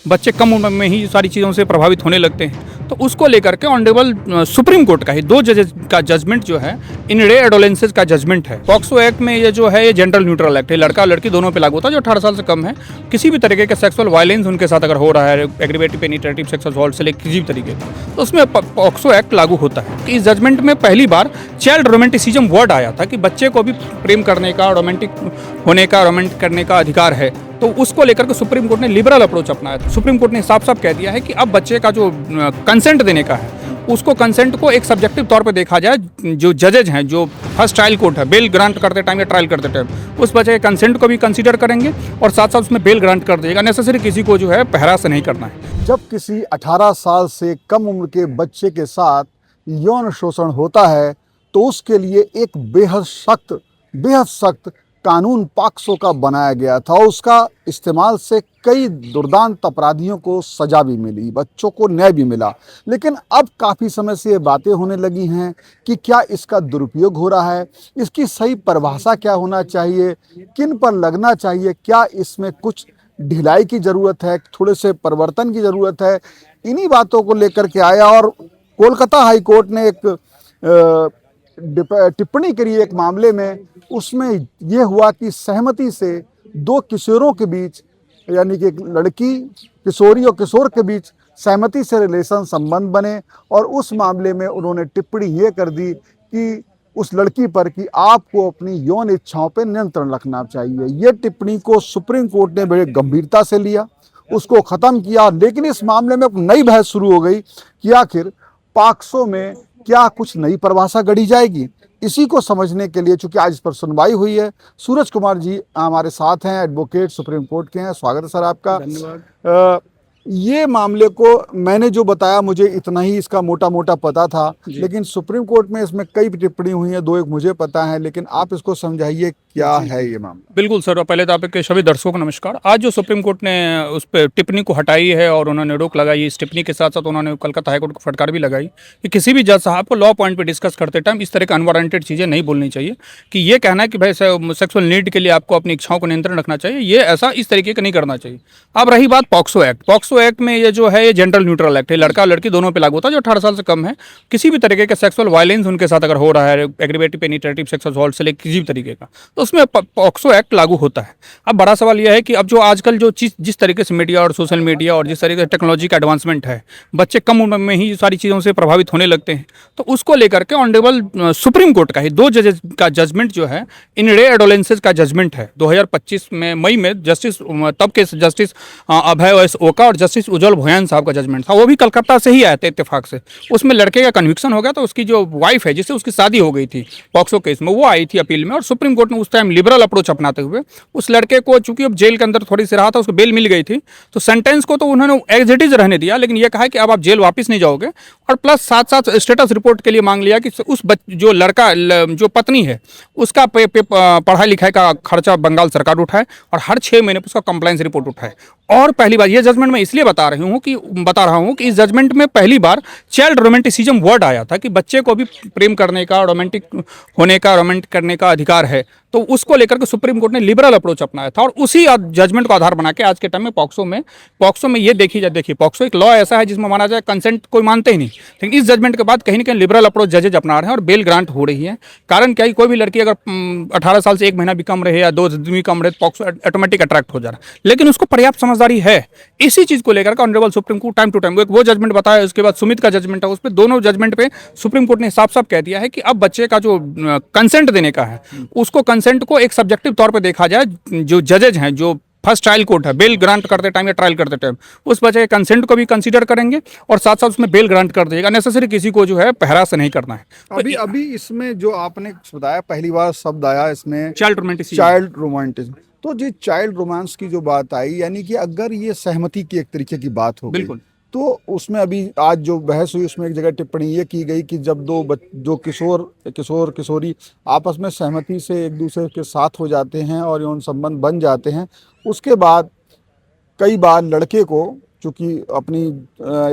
बच्चे कम उम्र में ही सारी चीज़ों से प्रभावित होने लगते हैं। तो उसको लेकर के ऑनरेबल सुप्रीम कोर्ट का ही 2 जजेस का जजमेंट जो है इन रे एडोलेंसेस का जजमेंट है। पॉक्सो एक्ट में ये जो है ये जेंडर न्यूट्रल एक्ट है, लड़का लड़की दोनों पे लागू होता है। जो 18 साल से कम है, किसी भी तरीके का सेक्सुअल वायलेंस उनके साथ अगर हो रहा है, एग्रीवेटिव पेनिट्रेटिव सेक्सुअल असॉल्ट से लेकर किसी भी तरीके का, तो उसमें पॉक्सो एक्ट लागू होता है। इस जजमेंट में पहली बार चाइल्ड रोमांटिसिज्म वर्ड आया था कि बच्चे को भी प्रेम करने का, रोमांटिक होने का, रोमांटिक करने का अधिकार है। तो उसको लेकर के सुप्रीम कोर्ट ने लिबरल अप्रोच अपनाया था। सुप्रीम कोर्ट ने साफ साफ कह दिया है कि अब बच्चे का जो कंसेंट देने का है, उसको कंसेंट को एक सब्जेक्टिव तौर पे देखा जाए। जो जजेज हैं, जो फर्स्ट ट्रायल कोर्ट है, बेल ग्रांट करते टाइम या ट्रायल करते टाइम उस बच्चे के कंसेंट को भी कंसीडर करेंगे और साथ साथ उसमें बेल ग्रांट कर देगा। नेसेसरी किसी को जो है पहरा से नहीं करना है। जब किसी 18 साल से कम उम्र के बच्चे के साथ यौन शोषण होता है तो उसके लिए एक बेहद सख्त कानून पॉक्सो का बनाया गया था। उसका इस्तेमाल से कई दुर्दांत अपराधियों को सजा भी मिली, बच्चों को न्याय भी मिला। लेकिन अब काफ़ी समय से ये बातें होने लगी हैं कि क्या इसका दुरुपयोग हो रहा है, इसकी सही परिभाषा क्या होना चाहिए, किन पर लगना चाहिए, क्या इसमें कुछ ढिलाई की ज़रूरत है, थोड़े से परिवर्तन की ज़रूरत है। इन्हीं बातों को लेकर के आया और कोलकाता हाई कोर्ट ने एक टिप्पणी करी एक मामले में। उसमें यह हुआ कि सहमति से 2 किशोरों के बीच, यानी कि एक लड़की किशोरी और किशोर के बीच सहमति से रिलेशन संबंध बने और उस मामले में उन्होंने टिप्पणी ये कर दी कि उस लड़की पर कि आपको अपनी यौन इच्छाओं पर नियंत्रण रखना चाहिए। ये टिप्पणी को सुप्रीम कोर्ट ने बड़े गंभीरता से लिया, उसको ख़त्म किया। लेकिन इस मामले में एक नई बहस शुरू हो गई कि आखिर पॉक्सो में क्या कुछ नई परिभाषा गढ़ी जाएगी। इसी को समझने के लिए, चूंकि आज इस पर सुनवाई हुई है, सूरज कुमार जी हमारे साथ हैं, एडवोकेट सुप्रीम कोर्ट के हैं। स्वागत है सर आपका। धन्यवाद। ये मामले को मैंने जो बताया मुझे इतना ही इसका मोटा मोटा पता था, लेकिन सुप्रीम कोर्ट में इसमें कई टिप्पणी हुई हैं, 2 एक मुझे पता है, लेकिन आप इसको समझाइए क्या है ये मामला। बिल्कुल सर, पहले तो आपके सभी दर्शकों को नमस्कार। आज जो सुप्रीम कोर्ट ने उस पर टिप्पणी को हटाई है और उन्होंने रोक लगाई, इस टिप्पणी के साथ साथ उन्होंने कलकत्ता हाईकोर्ट को फटकार भी लगाई कि किसी भी जज साहब को लॉ पॉइंट पे डिस्कस करते टाइम इस तरह के अनवारंटेड चीज़ें नहीं बोलनी चाहिए। कि ये कहना है कि भाई सेक्सुअल नीड के लिए आपको अपनी इच्छाओं को नियंत्रण रखना चाहिए, ये ऐसा इस तरीके का नहीं करना चाहिए। अब रही बात पॉक्सो एक्ट में ये जो है ये जेंडर न्यूट्रल एक्ट है, लड़का लड़की दोनों पे लागू होता है। जो 18 साल से कम है, किसी भी तरीके का सेक्सुअल वायलेंस उनके साथ अगर हो रहा है, एग्रीवेटिव पेनिट्रेटिव सेक्सुअल असॉल्ट से लेकर किसी भी तरीके का, तो उसमें पॉक्सो एक्ट लागू होता है। अब बड़ा सवाल यह है कि अब जो आजकल जो चीज़ जिस तरीके से मीडिया और सोशल मीडिया और जिस तरीके से टेक्नोलॉजी का एडवांसमेंट है, बच्चे कम उम्र में ही सारी चीज़ों से प्रभावित होने लगते हैं। तो उसको लेकर के ऑनरेबल सुप्रीम कोर्ट का ही 2 जजेस का जजमेंट जो है इन रे एडोलेंसेस का जजमेंट है। 2025 में मई में जस्टिस तब के जस्टिस अभय एस ओका और जस्टिस उज्जवल भोयान साहब का जजमेंट था। वो भी कलकत्ता से ही आए थे इत्तेफाक से। उसमें लड़के का कन्विक्शन हो गया, तो उसकी जो वाइफ है जिससे उसकी शादी हो गई थी पॉक्सो केस में, वो आई थी अपील में और सुप्रीम कोर्ट ने उस टाइम लिबरल अप्रोच अपनाते हुए उस लड़के को, चूंकि अब जेल के अंदर थोड़ी सी रहा था, उसको बेल मिल गई थी, तो सेंटेंस को तो उन्होंने एज इट इज रहने दिया, लेकिन ये कहा कि अब आप जेल वापस नहीं जाओगे। और प्लस साथ साथ स्टेटस रिपोर्ट के लिए मांग लिया कि उस जो लड़का जो पत्नी है उसका पढ़ाई लिखाई का खर्चा बंगाल सरकार उठाए और हर 6 महीने पर उसका कंप्लायंस रिपोर्ट उठाए। और पहली बार ये जजमेंट मैं इसलिए बता रहा हूँ कि इस जजमेंट में पहली बार चाइल्ड रोमांटिसिज्म वर्ड आया था कि बच्चे को भी प्रेम करने का, रोमांटिक होने का, रोमांटिक करने का अधिकार है। तो उसको लेकर के सुप्रीम कोर्ट ने लिबरल अप्रोच अपनाया था और उसी जजमेंट को आधार बना के आज के टाइम में पॉक्सो में ये देखिए पॉक्सो एक लॉ ऐसा है जिसमें माना जाए कंसेंट कोई मानते ही नहीं, लेकिन इस जजमेंट के बाद कहीं ना कहीं लिबरल अप्रोच जजेज अपना रहे हैं और बेल ग्रांट हो रही है। कारण क्या है, कोई भी लड़की अगर 18 साल से 1 महीना भी कम रहे या 2 दिन भी कम रहे, पॉक्सो ऑटोमेटिक अट्रैक्ट हो जा रहा है, लेकिन उसको पर्याप्त समझदारी है। इसी चीज़ को लेकर honourable supreme court time to time वो जजमेंट बताया, उसके बाद सुमित का जजमेंट है, उस पर दोनों जजमेंट पे सुप्रीम कोर्ट ने साफ साफ कह दिया है कि अब बच्चे का जो कंसेंट देने का है, उसको कंसेंट को एक सब्जेक्टिव तौर पे देखा जाए। जो जजेज हैं, जो फर्स्ट ट्रायल कोर्ट है, बेल ग्रांट करते टाइम या ट्रायल करते टाइम उस बच्चे के कंसेंट को भी कंसीडर करेंगे और साथ साथ उसमें बेल ग्रांट कर देगा। नेसेसरी किसी को जो है पहरा से नहीं करना है। अभी इसमें जो आपने बताया, पहली बार शब्द आया इसमें चाइल्ड रोमांटिज्म, तो जो चाइल्ड रोमांस की जो बात आई, यानी कि अगर ये सहमति की एक तरीके की बात हो गई, बिल्कुल, तो उसमें अभी आज जो बहस हुई उसमें एक जगह टिप्पणी ये की गई कि जब जो किशोर किशोरी आपस में सहमति से एक दूसरे के साथ हो जाते हैं और यौन संबंध बन जाते हैं, उसके बाद कई बार लड़के को, चूँकि अपनी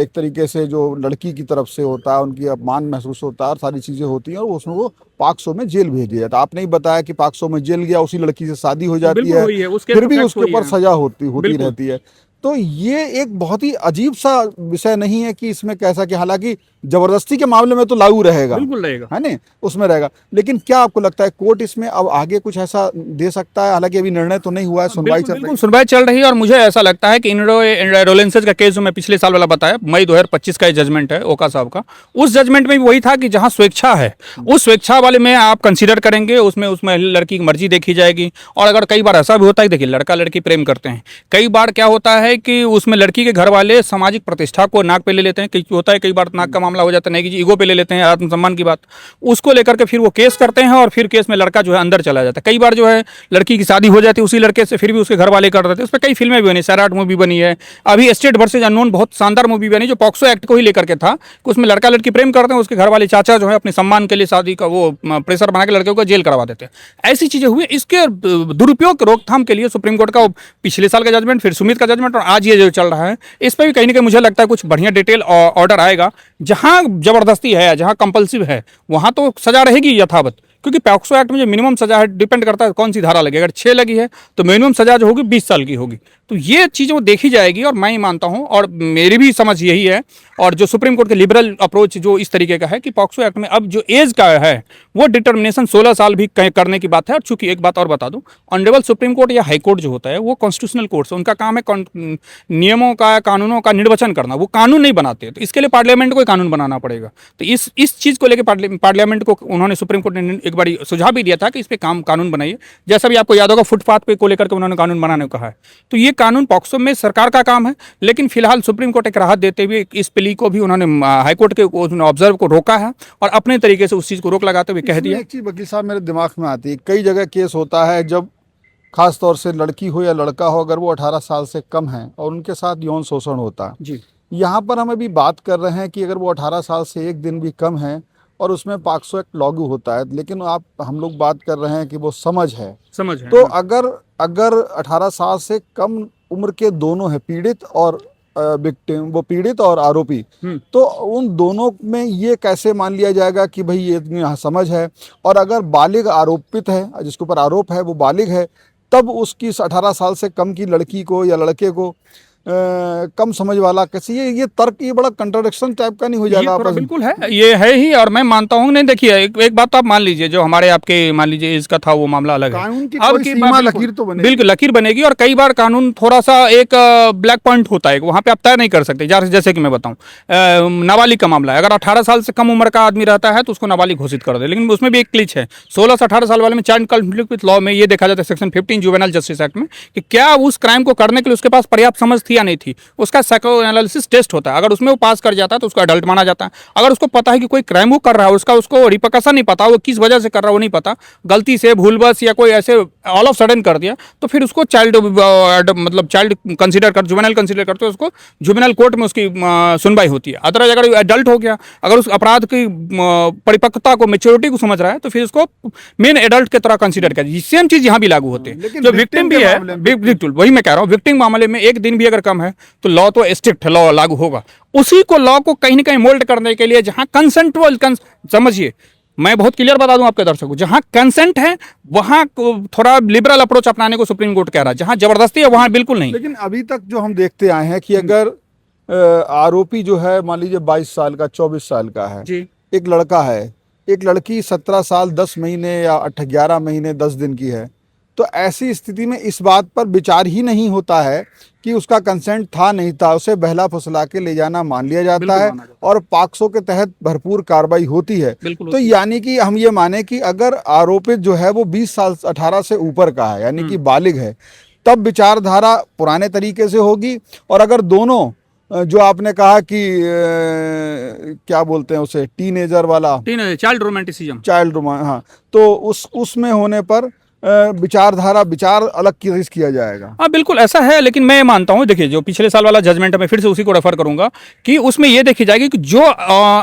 एक तरीके से जो लड़की की तरफ से होता है, उनकी अपमान महसूस होता है और सारी चीज़ें होती हैं और उसमें वो पॉक्सो में जेल भेज दिया जाता है। आपने ही बताया कि पॉक्सो में जेल गया, उसी लड़की से शादी हो जाती है, फिर भी उसके ऊपर सजा होती रहती है। तो ये एक बहुत ही अजीब सा विषय नहीं है कि इसमें कैसा कि हालांकि जबरदस्ती के मामले में तो लागू रहेगा, बिल्कुल रहेगा। है ना, उसमें रहेगा। लेकिन क्या आपको लगता है कोर्ट इसमें अब आगे कुछ ऐसा दे सकता है? हालांकि अभी निर्णय तो नहीं हुआ है, सुनवाई चल रही बिल्कुल सुनवाई चल रही है और मुझे ऐसा लगता है कि इंडोलेंसेज का केस जो मैं पिछले साल वाला बताया, मई 2025 का जजमेंट है ओका साहब का, उस जजमेंट में भी वही था कि जहां स्वेच्छा है उस स्वेच्छा वाले में आप कंसीडर करेंगे, उसमें उसमें लड़की की मर्जी देखी जाएगी। और अगर कई बार ऐसा भी होता है, देखिए लड़का लड़की प्रेम करते हैं, कई बार क्या होता है कि उसमें लड़की के घर वाले सामाजिक प्रतिष्ठा को नाक पे ले लेते हैं, कई होता है कई बार नाक का मामला हो जाता है, नहीं कि ईगो पे ले लेते हैं, आत्मसम्मान की बात, उसको लेकर के फिर वो केस करते हैं और फिर केस में लड़का जो है अंदर चला जाता है। कई बार जो है लड़की की शादी हो जाती है उसी लड़के से, फिर भी उसके घर वाले कर देते हैं। उस पर कई फिल्में भी बनी, सैराट मूवी बनी है, अभी स्टेट वर्सेज अननोन बहुत शानदार मूवी बनी जो पॉक्सो एक्ट को ही लेकर के था, कि उसमें लड़का लड़की प्रेम करते हैं, उसके घर वाले चाचा जो है अपने सम्मान के लिए शादी का वो प्रेशर बना के लड़के को जेल करवा देते हैं। ऐसी चीजें हुई। इसके दुरुपयोग रोकथाम के लिए सुप्रीम कोर्ट का पिछले साल का जजमेंट, फिर सुमित का जजमेंट और आज ये जो चल रहा है, इस पर भी कहीं ना कहीं मुझे लगता है कुछ बढ़िया डिटेल ऑर्डर आएगा। जहां जबरदस्ती है, जहां कंपल्सिव है, वहां तो सजा रहेगी यथावत, क्योंकि पॉक्सो एक्ट में जो मिनिमम सजा है डिपेंड करता है कौन सी धारा लगी। अगर 6 लगी है तो मिनिमम सजा जो होगी 20 साल की होगी। तो ये चीज़ें वो देखी जाएगी और मैं ही मानता हूँ और मेरी भी समझ यही है। और जो सुप्रीम कोर्ट के लिबरल अप्रोच जो इस तरीके का है कि पॉक्सो एक्ट में अब जो एज का है वो डिटर्मिनेशन 16 साल भी करने की बात है। और चूंकि एक बात और बता दूं, ऑनरेबल सुप्रीम कोर्ट या हाई कोर्ट जो होता है वो कॉन्स्टिट्यूशनल कोर्ट है, उनका काम है नियमों का, कानूनों का निर्वचन करना, वो कानून नहीं बनाते। तो इसके लिए पार्लियामेंट को कानून बनाना पड़ेगा। तो इस चीज़ को लेकर पार्लियामेंट को उन्होंने सुप्रीम कोर्ट ने एक बार सुझाव भी दिया था कि इस पर कानून बनाइए। जैसा भी आपको याद होगा फुटपाथ पे को लेकर के उन्होंने कानून बनाने को कहा है। तो ये कानून पॉक्सो में सरकार का काम है, लेकिन फिलहाल सुप्रीम कोर्ट एक राहत देते हुए इस प्ली को भी उन्होंने हाईकोर्ट के ऑब्जर्व को रोका है और अपने तरीके से उस चीज़ को रोक लगाते हुए कह दिया। एक चीज़ वकील साहब मेरे दिमाग में आती है, कई जगह केस होता है जब खास तौर से लड़की हो या लड़का हो, अगर वो 18 साल से कम है और उनके साथ यौन शोषण होता है। जी, यहाँ पर हम अभी बात कर रहे हैं कि अगर वो 18 साल से एक दिन भी कम है और उसमें पॉक्सो एक्ट लागू होता है, लेकिन हम लोग बात कर रहे हैं कि वो समझ है। तो अगर 18 साल से कम उम्र के दोनों है, पीड़ित और विक्टिम, वो पीड़ित और आरोपी, तो उन दोनों में ये कैसे मान लिया जाएगा कि भाई ये यहाँ समझ है? और अगर बालिग आरोपित है, जिसके ऊपर आरोप है वो बालिग है, तब उसकी 18 साल से कम की लड़की को या लड़के को कम समझ वाला कैसे? ये तर्क, ये बड़ा कंट्राडिक्शन टाइप का नहीं हो जाएगा आपस में? बिल्कुल है, ये है ही। और मैं मानता हूँ, नहीं देखिए एक बात तो आप मान लीजिए, जो हमारे आपके मान लीजिए इसका था वो मामला अलग है, कानून की अब कोई सीमा लकीर तो बनेगी, बिल्कुल लकीर बनेगी। और कई बार कानून थोड़ा सा एक ब्लैक पॉइंट होता है, वहाँ पे आप तय नहीं कर सकते। जैसे कि मैं बताऊँ, नाबालिग का मामला है, अगर 18 साल से कम उम्र का आदमी रहता है तो उसको नाबालिग घोषित कर दे, लेकिन उसमें भी एक क्लिच है। 16 से 18 साल वाले में चाइल्ड कॉन्फ्लिक्ट विद लॉ में ये देखा जाता है, सेक्शन 15 जुवेनाइल जस्टिस एक्ट में, कि क्या उस क्राइम को करने के लिए उसके पास पर्याप्त समझ थी या नहीं थी। उसका साइको एनालिसिस टेस्ट होता है, अगर उसमें वो पास कर जाता है तो उसको अडल्ट माना जाता है। अगर उसको पता है कि कोई क्राइम वो कर रहा है, उसको रिपरकशन नहीं पता, वो किस वजह से कर रहा है वो नहीं पता, गलती से भूलवश या कोई ऐसे ऑल ऑफ सडन कर दिया, तो फिर उसको चाइल्ड कंसीडर कर, जुवेनाइल कंसीडर करते हैं, उसको जुवेनाइल कोर्ट में उसकी सुनवाई होती है। अदरवाइज अगर एडल्ट हो गया, अगर उस अपराध की परिपक्वता को, मेच्योरिटी को समझ रहा है, तो फिर उसको मेन एडल्ट की तरह कंसीडर किया। सेम चीज यहाँ भी लागू होती है। जो विक्टिम भी है, बिल्कुल वही मैं कह रहा हूँ, विक्टिम मामले में एक दिन भी अगर कम है तो लॉ तो स्ट्रिक्ट लॉ लागू होगा। उसी को लॉ को कहीं ना कहीं मोल्ड करने के लिए, जहां कंसेंटुअल, समझिए मैं बहुत क्लियर बता दूं आपके दर्शकों, जहां कंसेंट है वहां थोड़ा लिबरल अप्रोच अपनाने को सुप्रीम कोर्ट कह रहा है, जहां जबरदस्ती है वहां बिल्कुल नहीं। लेकिन अभी तक जो हम देखते आए हैं कि अगर आरोपी जो है मान लीजिए 22 साल का, 24 साल का है जी, एक लड़का है, एक लड़की 17 साल 10 महीने या 11 महीने 10 दिन की है, तो ऐसी स्थिति में इस बात पर विचार ही नहीं होता है कि उसका कंसेंट था नहीं था, उसे बहला फुसला के ले जाना मान लिया जाता है और पॉक्सो के तहत भरपूर कार्रवाई होती है। तो यानी कि हम ये माने कि अगर आरोपित जो है वो 20 साल 18 से ऊपर का है, यानी कि बालिग है, तब विचारधारा पुराने तरीके से होगी। और अगर दोनों, जो आपने कहा कि क्या बोलते हैं उसे, टीनेजर वाला, चाइल्ड रोमांटिसिज्म, हाँ, तो उसमें होने पर विचार अलग किया जाएगा। हाँ बिल्कुल ऐसा है। लेकिन मैं मानता हूँ, देखिए जो पिछले साल वाला जजमेंट है, मैं फिर से उसी को रेफर करूंगा कि उसमें यह देखी जाएगी कि जो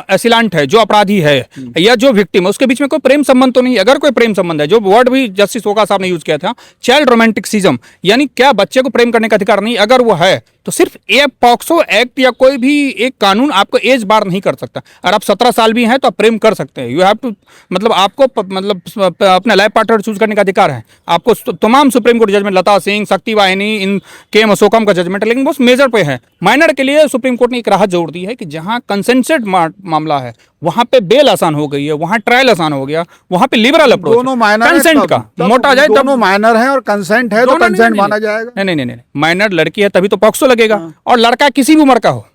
एसिलेंट है, जो अपराधी है या जो विक्टिम है, उसके बीच में कोई प्रेम संबंध तो नहीं। अगर कोई प्रेम संबंध है, जो वर्ड भी जस्टिस ओका साहब ने यूज किया था, चाइल्ड रोमांटिसिज्म, यानी क्या बच्चे को प्रेम करने का अधिकार नहीं, अगर वो है तो सिर्फ ये पॉक्सो एक्ट या कोई भी एक कानून आपको एज बार नहीं कर सकता। अगर आप 17 साल भी हैं तो आप प्रेम कर सकते हैं। यू हैव टू, मतलब आपको अपना लाइफ पार्टनर चूज करने का अधिकार है। आपको तमाम सुप्रीम कोर्ट जजमेंट, लता सिंह, शक्ति वाहिनी, इन के एम अशोकम का जजमेंट है, लेकिन बहुत मेजर पे है। माइनर के लिए सुप्रीम कोर्ट ने एक राहत जरूर दी है कि जहां कंसेंटेड मामला है वहां पे बेल आसान हो गई है, वहां ट्रायल आसान हो गया, वहां पे लिबरल अप्रोच, दोनों माइनर कंसेंट का मोटा जाए दोनों माइनर है और कंसेंट है तो कंसेंट माना जाएगा। नहीं, माइनर लड़की है तभी तो पॉक्सो लगेगा। और लड़का किसी भी उम्र का हो,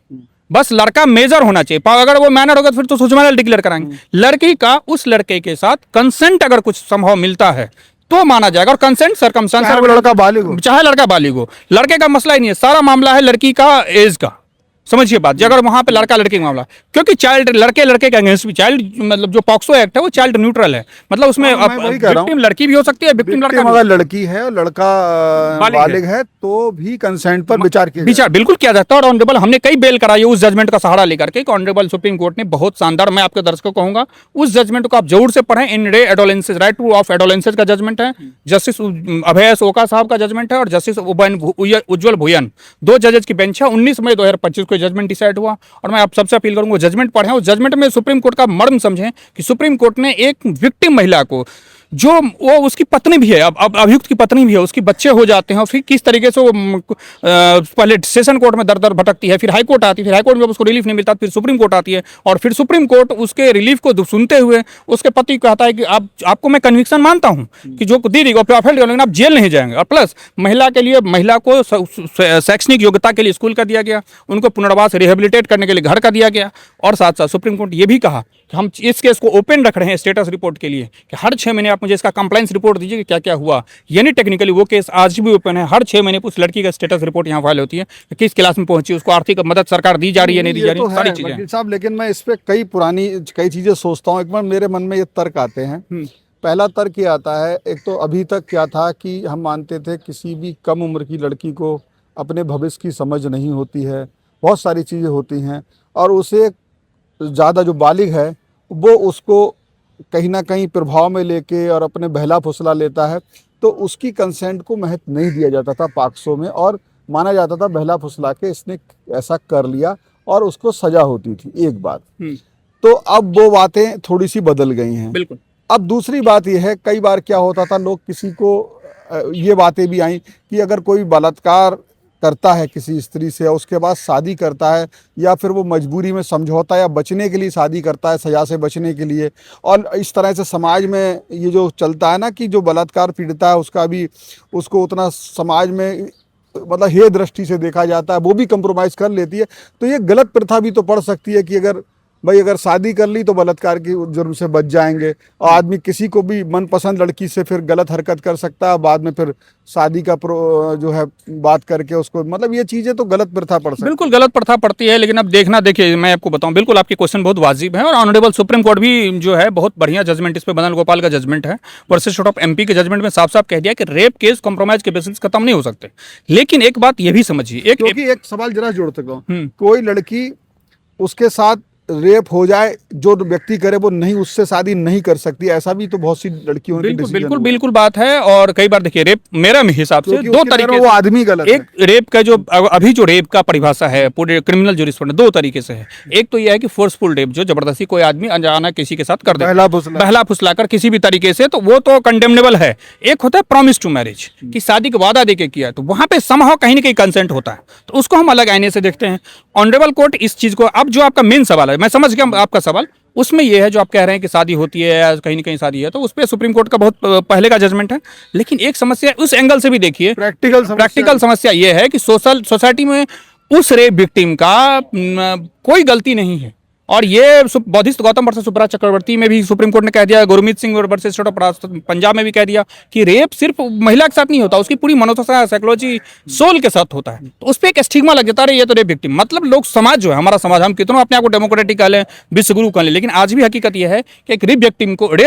बस लड़का मेजर होना चाहिए। अगर वो माइनर होगा तो फिर तो सुजमाइनर डिक्लेयर कराएंगे। लड़की का उस लड़के के साथ कंसेंट अगर कुछ संभव मिलता है तो माना जाएगा। और कंसेंट सरकमस्टेंस, चाहे वो लड़का बालिग हो, चाहे लड़का बालिग हो, लड़के का मसला ही नहीं है। सारा मामला है लड़की का एज का। समझिए बात, अगर वहां पे लड़का लड़के का मामला, क्योंकि चाइल्ड लड़के के अगेंस्ट भी चाइल्ड, मतलब जो पॉक्सो एक्ट है वो चाइल्ड न्यूट्रल है। मतलब उसमें विक्टिम लड़की भी हो सकती है, विक्टिम लड़का भी। अगर लड़की है और लड़का बालिग है तो भी कंसेंट पर विचार बिल्कुल किया जाता है। और ऑनरेबल हमने कई बेल कराई है उस जजमेंट का सहारा लेकर के। ऑनरेबल सुप्रीम कोर्ट ने बहुत शानदार, मैं आपके दर्शकों को कहूंगा उस जजमेंट को आप जरूर से पढ़ें। इन रे adolescence, right two of adolescence का जजमेंट है, जस्टिस अभय ओका साहब का जजमेंट है, और जस्टिस उज्जवल भुयन, 2 जजेज की बेंच है। 19 मई 2025 को जजमेंट डिसाइड हुआ। और मैं आप सबसे अपील करूंगा जजमेंट पढ़ें। उस जजमेंट में सुप्रीम कोर्ट का मर्म समझें कि सुप्रीम कोर्ट ने एक विक्टिम महिला को, जो वो उसकी पत्नी भी है, अब अभियुक्त की पत्नी भी है, उसके बच्चे हो जाते हैं, और फिर किस तरीके से वो पहले सेशन कोर्ट में दर दर भटकती है, फिर हाई कोर्ट आती है, फिर हाई कोर्ट में उसको रिलीफ नहीं मिलता, फिर सुप्रीम कोर्ट आती है, और फिर सुप्रीम कोर्ट उसके रिलीफ को सुनते हुए उसके पति को कहता है कि आपको मैं कन्विक्शन मानता हूं कि जो दी गई लेकिन आप जेल नहीं जाएंगे। और प्लस महिला के लिए, महिला को शैक्षणिक योग्यता के लिए स्कूल का दिया गया, उनको पुनर्वास रिहेबिलिटेट करने के लिए घर का दिया गया। और साथ साथ सुप्रीम कोर्ट ये भी कहा कि हम इस केस को ओपन रख रहे हैं स्टेटस रिपोर्ट के लिए, कि हर 6 महीने आप मुझे इसका कंप्लाइंस रिपोर्ट दीजिए कि क्या क्या हुआ। यानी टेक्निकली वो केस आज भी ओपन है। हर 6 महीने उस लड़की का स्टेटस रिपोर्ट यहाँ फाइल होती है, किस क्लास में पहुंची, उसको आर्थिक मदद सरकार दी जा रही है, नहीं दी जा रही, सारी चीजें। वकील साहब, लेकिन मैं इस पे कई चीजें सोचता हूँ। एक बार मेरे मन में ये तर्क आते हैं। पहला तर्क ये आता है, एक तो अभी तक क्या था कि हम मानते थे किसी भी कम उम्र की लड़की को अपने भविष्य की समझ नहीं होती है, बहुत सारी चीज़ें होती हैं, और उसे ज़्यादा जो बालिग है वो उसको कहीं ना कहीं प्रभाव में लेके और अपने बहला फुसला लेता है, तो उसकी कंसेंट को महत्व नहीं दिया जाता था पॉक्सो में, और माना जाता था बहला फुसला के इसने ऐसा कर लिया और उसको सजा होती थी। एक बात। तो अब वो बातें थोड़ी सी बदल गई हैं। बिल्कुल। अब दूसरी बात यह है, कई बार क्या होता था, लोग किसी को ये बातें भी आई कि अगर कोई बलात्कार करता है किसी स्त्री से, उसके बाद शादी करता है, या फिर वो मजबूरी में समझौता या बचने के लिए शादी करता है, सजा से बचने के लिए, और इस तरह से समाज में ये जो चलता है ना कि जो बलात्कार पीड़िता है उसका भी, उसको उतना समाज में मतलब हे दृष्टि से देखा जाता है, वो भी कंप्रोमाइज़ कर लेती है। तो ये गलत प्रथा भी तो पड़ सकती है कि अगर शादी कर ली तो बलात्कार की जुर्म से बच जाएंगे, और आदमी किसी को भी मनपसंद लड़की से फिर गलत हरकत कर सकता है, बाद में फिर शादी का जो है बात करके उसको, मतलब ये चीज़ें तो गलत प्रथा पड़ सकती है। बिल्कुल गलत प्रथा पड़ती है। लेकिन अब देखना, देखिए मैं आपको बताऊं, बिल्कुल आपके क्वेश्चन बहुत वाजिब है, और ऑनरेबल सुप्रीम कोर्ट भी जो है बहुत बढ़िया जजमेंट इस पे, बदन गोपाल का जजमेंट है वर्सेस स्टेट ऑफ एमपी के जजमेंट में साफ साफ कह दिया कि रेप केस कॉम्प्रोमाइज के बेसिस खत्म नहीं हो सकते। लेकिन एक बात ये भी समझिए, क्योंकि एक सवाल जरा जोड़ सकता हूँ, कोई लड़की उसके साथ रेप हो जाए, जो व्यक्ति करे वो नहीं, उससे शादी नहीं कर सकती, ऐसा भी तो बहुत सी लड़कियों की बिल्कुल बात है। और कई बार देखिए रेप, मेरा हिसाब से 2 तरीके, वो आदमी गलत एक रेप का जो अभी जो रेप का परिभाषा है पूरे क्रिमिनल ज्यूरिस्प्रूडेंस 2 तरीके से है। एक तो यह है कि फोर्सफुल रेप, जो जबरदस्ती कोई आदमी अनजाना किसी के साथ कर दे, बहला फुसलाकर किसी भी तरीके से, तो वो तो कंडेमनेबल है। एक होता है प्रॉमिस टू मैरिज, कि शादी का वादा देके किया, तो वहां पे समहाउ कहीं ना कहीं कंसेंट होता है, तो उसको हम अलग आईने से देखते हैं। ऑनरेबल कोर्ट इस चीज को, अब जो आपका मेन सवाल है, मैं समझ गया आपका सवाल, उसमें यह है जो आप कह रहे हैं कि शादी होती है या कहीं ना कहीं शादी है, तो उस पर सुप्रीम कोर्ट का बहुत पहले का जजमेंट है। लेकिन एक समस्या उस एंगल से भी देखिए, प्रैक्टिकल समस्या यह है कि सोसाइटी में उस रेप विक्टिम का कोई गलती नहीं है। और ये बौद्धिस्ट गौतम वर्सेस सुब्रत चक्रवर्ती में भी सुप्रीम कोर्ट ने कह दिया, Gurmeet Singh versus state of Punjab में भी कह दिया कि रेप सिर्फ महिला के साथ नहीं होता, उसकी पूरी मनोदशा, साइकोलॉजी, सोल के साथ होता है। तो उस पर एक स्टिग्मा लग जाता है, ये तो रेप विक्टिम, मतलब लोग, समाज जो है, हमारा समाज, हम कितना अपने आप को डेमोक्रेटिक कह लें, विश्वगुरु कह लें, लेकिन आज भी हकीकत यह है कि एक रेप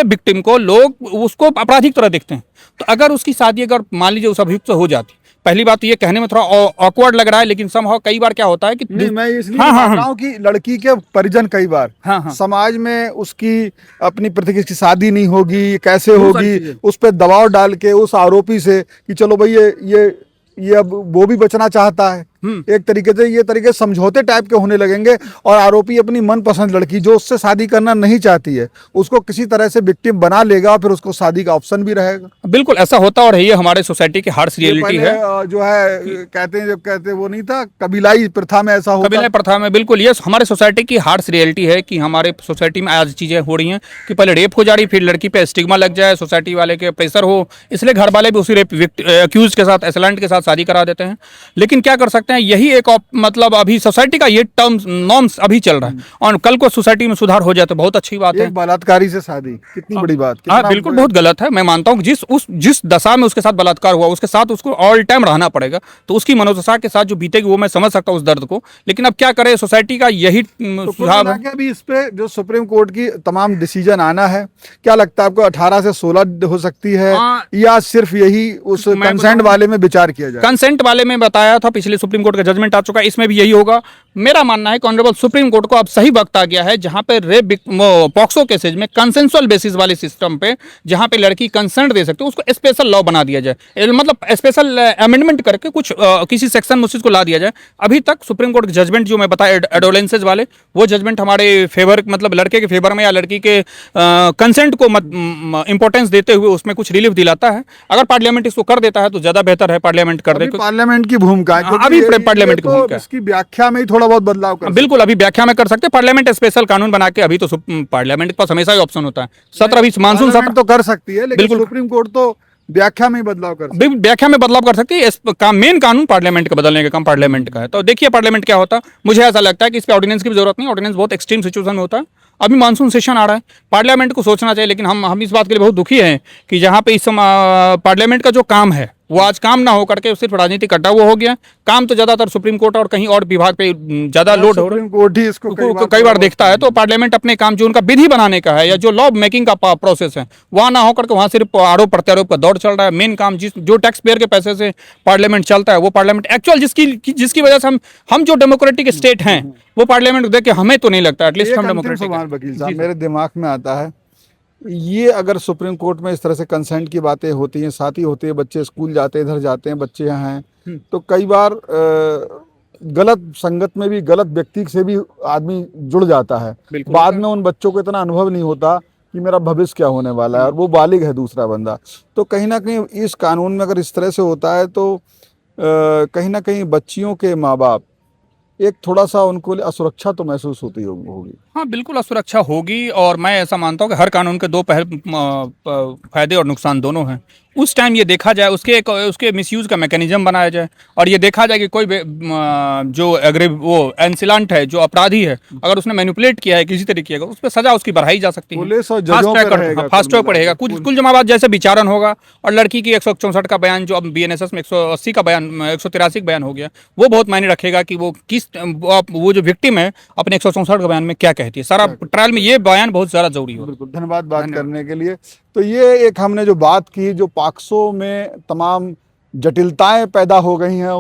विक्टिम को लोग उसको आपराधिक तरह देखते हैं। तो अगर उसकी शादी अगर मान लीजिए उस अभियुक्त से हो जाती, पहली बात तो ये कहने में थोड़ा ऑकवर्ड लग रहा है, लेकिन समहाउ कई बार क्या होता है कि नहीं, मैं इसलिए कहता हूं कि लड़की के परिजन कई बार समाज में उसकी अपनी प्रतिक्रिया की शादी नहीं होगी, कैसे होगी, उस पर दबाव डाल के उस आरोपी से कि चलो भाई ये अब वो भी बचना चाहता है, एक तरीके से ये तरीके समझौते टाइप के होने लगेंगे और आरोपी अपनी मनपसंद लड़की जो उससे शादी करना नहीं चाहती है उसको किसी तरह से विक्टिम बना लेगा, फिर उसको शादी का ऑप्शन भी रहेगा। बिल्कुल ऐसा होता और ये हमारे सोसाइटी की हार्श ये रियलिटी पहले, है। जो है कहते हैं वो नहीं था कबीलाई प्रथा में ऐसा होता। कबीलाई प्रथा में बिल्कुल ये हमारे सोसाइटी की हार्श रियलिटी है कि हमारे सोसाइटी में आज चीजें हो रही हैं कि पहले रेप हो जा रही, फिर लड़की पे स्टिग्मा लग जाए, सोसाइटी वाले के प्रेशर हो, इसलिए घर वाले भी उसी रेप एक्यूज के साथ, एसलेंट के साथ शादी करा देते हैं। लेकिन क्या कर सकते हैं, यही एक मतलब अभी सोसाइटी का ये टर्म्स नॉर्म्स अभी चल रहा है और कल को सोसाइटी में सुधार हो जाए तो बहुत अच्छी बात है। एक बलात्कारी से शादी कितनी बड़ी बात। हाँ बिल्कुल बहुत गलत है। मैं मानता हूँ जिस दशा में उसके साथ बलात्कार हुआ उसके साथ उसको ऑल टाइम रहना पड़ेगा, तो उसकी मनोदशा के साथ जो बीतेगी वो मैं समझ सकता हूँ उस दर्द को। लेकिन अब क्या करें, सोसाइटी का यही तो सुझाव है। अभी इस पे जो सुप्रीम कोर्ट की तमाम डिसीजन आना है, क्या लगता है आपको 18 से 16 हो सकती है या सिर्फ यही उस कंसेंट वाले में विचार किया जाए? कंसेंट वाले में बताया था, पिछले सुप्रीम कोर्ट का जजमेंट आ चुका है, इसमें भी यही होगा। मेरा मानना है कि ऑनरेबल सुप्रीम कोर्ट को अब सही वक्त आ गया है जहां पे रेप पॉक्सो केसेज में कंसेंसुअल बेसिस वाले सिस्टम पे जहां पे लड़की कंसेंट दे सकती है उसको स्पेशल लॉ बना दिया जाए, मतलब स्पेशल अमेंडमेंट करके कुछ किसी सेक्शन में उस चीज को ला दिया जाए। अभी तक सुप्रीम कोर्ट के जजमेंट जो मैं बताया एडोलेंसेज वाले, वो जजमेंट हमारे फेवर, मतलब लड़के के फेवर में या लड़की के कंसेंट को इंपॉर्टेंस देते हुए उसमें कुछ रिलीफ दिलाता है। अगर पार्लियामेंट इसको कर देता है तो ज्यादा बेहतर है, पार्लियामेंट कर दे। पार्लियामेंट की भूमिका है, अभी पार्लियामेंट की भूमिका है, इसकी व्याख्या में ही थोड़ा बहुत बदलाव कर बिल्कुल अभी व्याख्या में कर सकते हैं। पार्लियामेंट स्पेशल कानून बना के, अभी तो पार्लियामेंट के पास हमेशा ही ऑप्शन होता है, सत्र अभी मानसून सत्र तो कर सकती है, लेकिन सुप्रीम कोर्ट तो व्याख्या में बदलाव कर सकती है। व्याख्या में बदलाव कर सकती है। मेन कानून पार्लियामेंट का बदलने का काम पार्लियामेंट का है। तो देखिए पार्लियामेंट क्या होता है। मुझे ऐसा लगता है कि इस पे ऑर्डिनेंस की भी जरूरत नहीं, ऑर्डिनेंस बहुत एक्सट्रीम सिचुएशन में होता है। अभी मानसून सेशन आ रहा है, पार्लियामेंट को सोचना चाहिए। लेकिन हम इस बात के लिए बहुत दुखी हैं कि जहाँ पे इस पार्लियामेंट का जो काम है वो आज काम ना हो करके सिर्फ राजनीतिक अड्डा वो हो गया। काम तो ज्यादातर सुप्रीम कोर्ट और कहीं और विभाग पे ज्यादा लोड हो रहा है। सुप्रीम कोर्ट ही इसको कई बार देखता है। तो पार्लियामेंट अपने काम जो उनका विधि बनाने का है या जो लॉ मेकिंग का प्रोसेस है वहाँ ना होकर के वहाँ सिर्फ आरोप प्रत्यारोप का दौर चल रहा है। मेन काम जो टैक्स पेयर के पैसे से पार्लियामेंट चलता है वो पार्लियामेंट एक्चुअल जिसकी वजह से हम जो डेमोक्रेटिक स्टेट हैं वो पार्लियामेंट को देख के हमें तो नहीं लगता, एटलीस्ट हम डेमोक्रेटिक। वकील साहब मेरे दिमाग में आता है, ये अगर सुप्रीम कोर्ट में इस तरह से कंसेंट की बातें होती हैं, साथ ही होती है, बच्चे स्कूल जाते हैं, इधर जाते हैं, बच्चे यहाँ हैं, तो कई बार गलत संगत में भी गलत व्यक्ति से भी आदमी जुड़ जाता है। बाद में उन बच्चों को इतना अनुभव नहीं होता कि मेरा भविष्य क्या होने वाला है, और वो बालिग है दूसरा बंदा। तो कहीं ना कहीं इस कानून में अगर इस तरह से होता है तो कहीं ना कहीं बच्चियों के माँ बाप एक थोड़ा सा उनको असुरक्षा तो महसूस होती होगी। हाँ बिल्कुल असुरक्षा होगी। और मैं ऐसा मानता हूँ कि हर कानून के दो फायदे और नुकसान दोनों हैं। उस टाइम ये देखा जाए, उसके मिसयूज का मैकेनिज्म बनाया जाए और ये देखा जाए कि कोई जो वो एंसिलेंट है, जो अपराधी है, अगर उसने मैनिपुलेट किया है किसी तरीके का, उस पर सजा उसकी बढ़ाई जा सकती है, फास्ट ट्रैक पड़ेगा। कुल जमाबाद जैसे विचारण होगा। और लड़की की 164 का बयान जो अब BNSS में 180 का बयान, 183 का बयान हो गया, वो बहुत मायने रखेगा कि वो जो विक्टिम है अपने 164 का बयान में क्या कहती है। सारा ट्रायल में ये बयान बहुत ज्यादा जरूरी हो। बिल्कुल, धन्यवाद बात करने के लिए। तो ये एक हमने जो बात की, जो पॉक्सो में तमाम जटिलताएं पैदा हो गई हैं,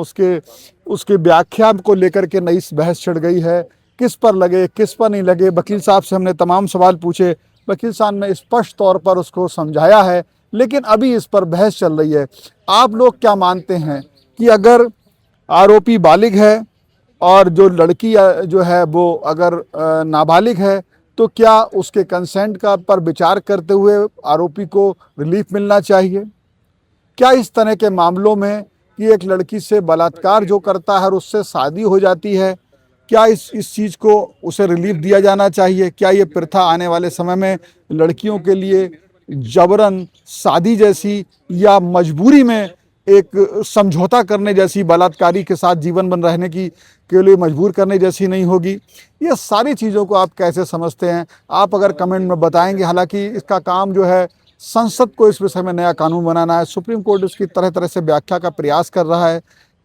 उसके व्याख्या को लेकर के नई बहस छिड़ गई है, किस पर लगे किस पर नहीं लगे। वकील साहब से हमने तमाम सवाल पूछे, वकील साहब ने स्पष्ट तौर पर उसको समझाया है, लेकिन अभी इस पर बहस चल रही है। आप लोग क्या मानते हैं कि अगर आरोपी बालिग है और जो लड़की जो है वो अगर नाबालिग है, तो क्या उसके कंसेंट का पर विचार करते हुए आरोपी को रिलीफ मिलना चाहिए? क्या इस तरह के मामलों में कि एक लड़की से बलात्कार जो करता है और उससे शादी हो जाती है, क्या इस चीज़ को उसे रिलीफ दिया जाना चाहिए? क्या ये प्रथा आने वाले समय में लड़कियों के लिए जबरन शादी जैसी या मजबूरी में एक समझौता करने जैसी, बलात्कारी के साथ जीवन बन रहने के लिए मजबूर करने जैसी नहीं होगी? ये सारी चीज़ों को आप कैसे समझते हैं? आप अगर कमेंट में बताएंगे। हालांकि इसका काम जो है संसद को इस विषय में नया कानून बनाना है। सुप्रीम कोर्ट उसकी तरह तरह से व्याख्या का प्रयास कर रहा है,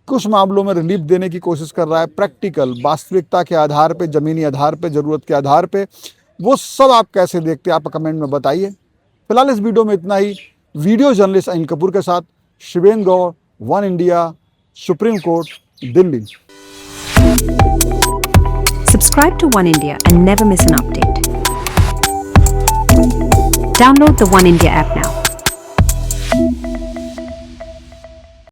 कुछ मामलों में रिलीफ देने की कोशिश कर रहा है, प्रैक्टिकल वास्तविकता के आधार पर, ज़मीनी आधार पर, ज़रूरत के आधार पर। वो सब आप कैसे देखते हैं, आप कमेंट में बताइए। फिलहाल इस वीडियो में इतना ही। वीडियो जर्नलिस्ट अनिल कपूर के साथ Shiven Gaur, One India, Supreme Court, Delhi. Subscribe to One India and never miss an update. Download the One India app now.